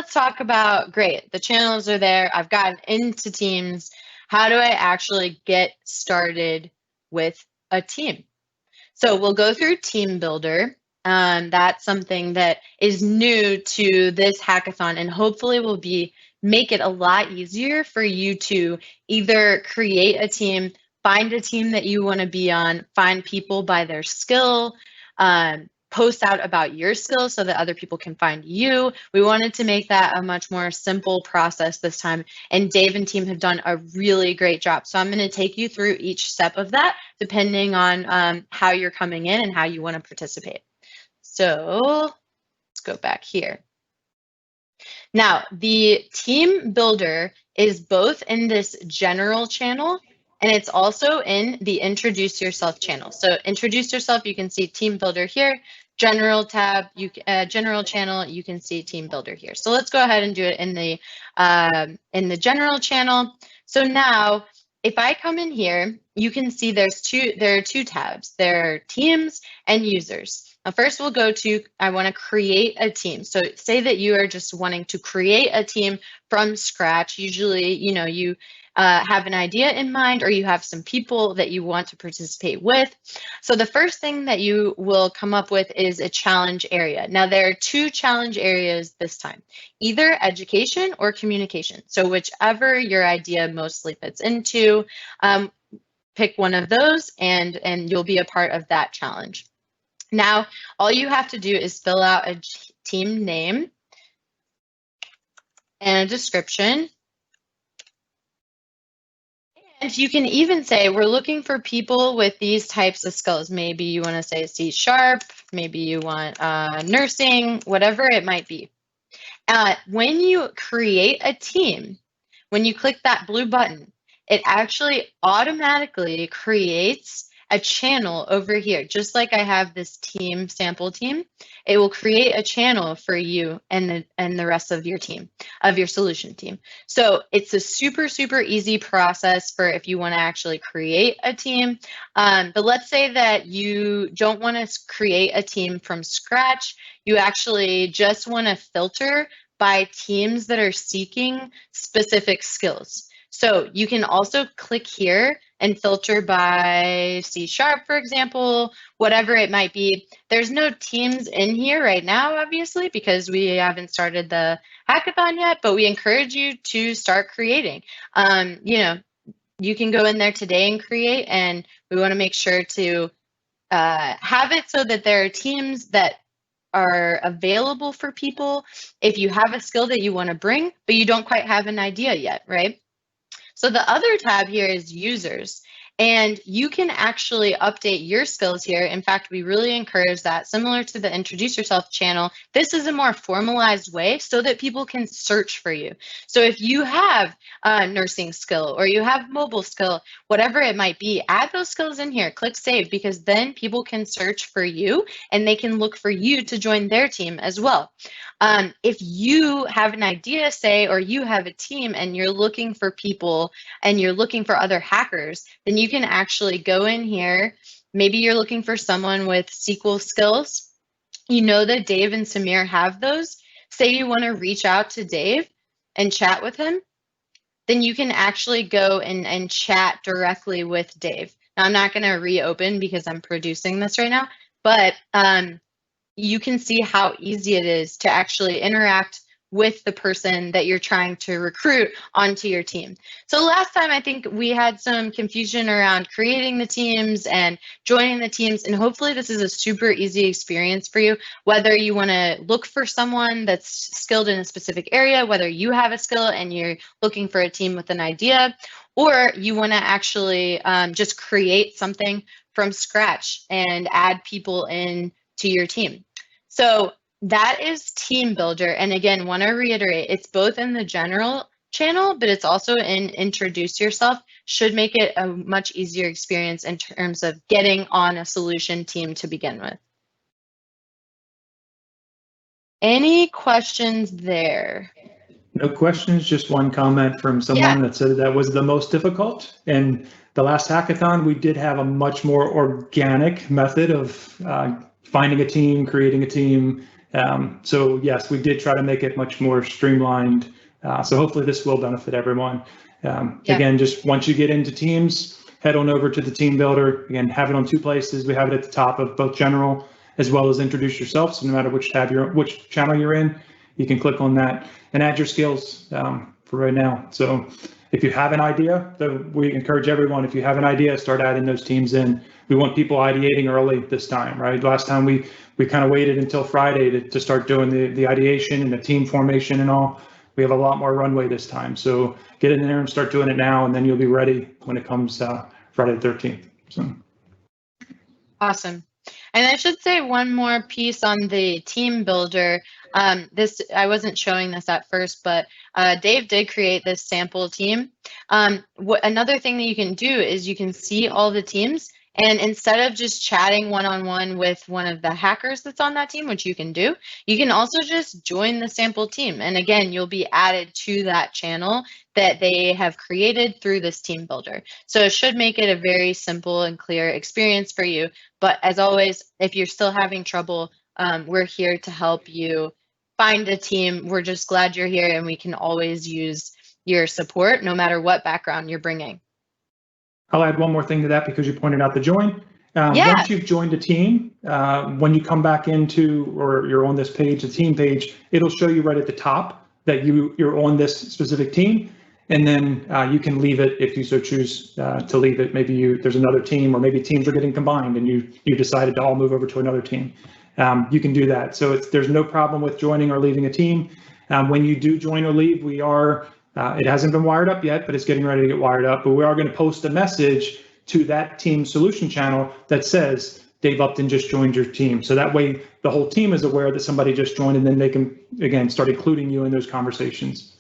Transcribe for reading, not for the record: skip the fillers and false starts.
let's talk about, great, the channels are there. I've gotten into teams. How do I actually get started with a team? So we'll go through Team Builder. That's something that is new to this hackathon, and hopefully will make it a lot easier for you to either create a team, find a team that you want to be on, find people by their skill, post out about your skills so that other people can find you. We wanted to make that a much more simple process this time, and Dave and team have done a really great job. So I'm going to take you through each step of that, depending on how you're coming in and how you want to participate. So let's go back here. Now, the Team Builder is both in this general channel, and it's also in the Introduce Yourself channel. So Introduce Yourself, you can see Team Builder here. General tab, general channel, you can see Team Builder here. So let's go ahead and do it in the general channel. So now, if I come in here, you can see there are two tabs. There are Teams and Users. Now, first we'll go to, I want to create a team. So say that you are just wanting to create a team from scratch. Usually, you have an idea in mind, or you have some people that you want to participate with. So the first thing that you will come up with is a challenge area. Now, there are two challenge areas this time, either education or communication. So whichever your idea mostly fits into, pick one of those and you'll be a part of that challenge. Now, all you have to do is fill out a team name and a description. And you can even say, we're looking for people with these types of skills. Maybe you want to say C#, maybe you want nursing, whatever it might be. When you create a team, when you click that blue button, it actually automatically creates a channel over here. Just like I have this team, sample team, it will create a channel for you and the rest of your team, of your solution team. So it's a super, super easy process for if you want to actually create a team. But let's say that you don't want to create a team from scratch. You actually just want to filter by teams that are seeking specific skills. So you can also click here and filter by C#, for example, whatever it might be. There's no teams in here right now, obviously, because we haven't started the hackathon yet, but we encourage you to start creating. You can go in there today and create, and we want to make sure to have it so that there are teams that are available for people if you have a skill that you want to bring, but you don't quite have an idea yet, right? So the other tab here is users, and you can actually update your skills here. In fact, we really encourage that. Similar to the Introduce Yourself channel, this is a more formalized way so that people can search for you. So if you have a nursing skill or you have mobile skill, whatever it might be, add those skills in here, click save, because then people can search for you and they can look for you to join their team as well. If you have an idea, say, or you have a team and you're looking for people and you're looking for other hackers, then you can actually go in here. Maybe you're looking for someone with SQL skills. You know that Dave and Samir have those. Say you want to reach out to Dave and chat with him, then you can actually go and chat directly with Dave. Now, I'm not going to reopen because I'm producing this right now, but you can see how easy it is to actually interact with the person that you're trying to recruit onto your team. So last time, I think we had some confusion around creating the teams and joining the teams, and hopefully this is a super easy experience for you, whether you want to look for someone that's skilled in a specific area, whether you have a skill and you're looking for a team with an idea, or you want to actually just create something from scratch and add people in to your team. So that is Team Builder. And again, want to reiterate, it's both in the general channel, but it's also in Introduce Yourself. Should make it a much easier experience in terms of getting on a solution team to begin with. Any questions there? No questions, just one comment from someone that said that was the most difficult. And the last hackathon, we did have a much more organic method of finding a team, creating a team, So yes, we did try to make it much more streamlined. So hopefully this will benefit everyone. Again, just once you get into Teams, head on over to the team builder. Again, have it on 2 places. We have it at the top of both general as well as introduce yourself. So no matter which channel you're in, you can click on that and add your skills for right now. So if you have an idea, we encourage everyone, if you have an idea, start adding those teams in. We want people ideating early this time, right? Last time we kind of waited until Friday to start doing the ideation and the team formation and all. We have a lot more runway this time. So get in there and start doing it now, and then you'll be ready when it comes Friday the 13th. So. Awesome. And I should say one more piece on the team builder. I wasn't showing this at first, but Dave did create this sample team. Another thing that you can do is you can see all the teams, and instead of just chatting one-on-one with one of the hackers that's on that team, which you can do, you can also just join the sample team. And again, you'll be added to that channel that they have created through this team builder. So it should make it a very simple and clear experience for you. But as always, if you're still having trouble, we're here to help you find a team. We're just glad you're here, and we can always use your support no matter what background you're bringing. I'll add one more thing to that because you pointed out the join. Once you've joined a team, when you come back into, or you're on this page, the team page, it'll show you right at the top that you're on this specific team. And then you can leave it if you so choose to leave it. Maybe there's another team, or maybe teams are getting combined and you decided to all move over to another team. You can do that. So there's no problem with joining or leaving a team. When you do join or leave, it hasn't been wired up yet, but it's getting ready to get wired up. But we are going to post a message to that team solution channel that says, Dave Upton just joined your team. So that way the whole team is aware that somebody just joined, and then they can, again, start including you in those conversations.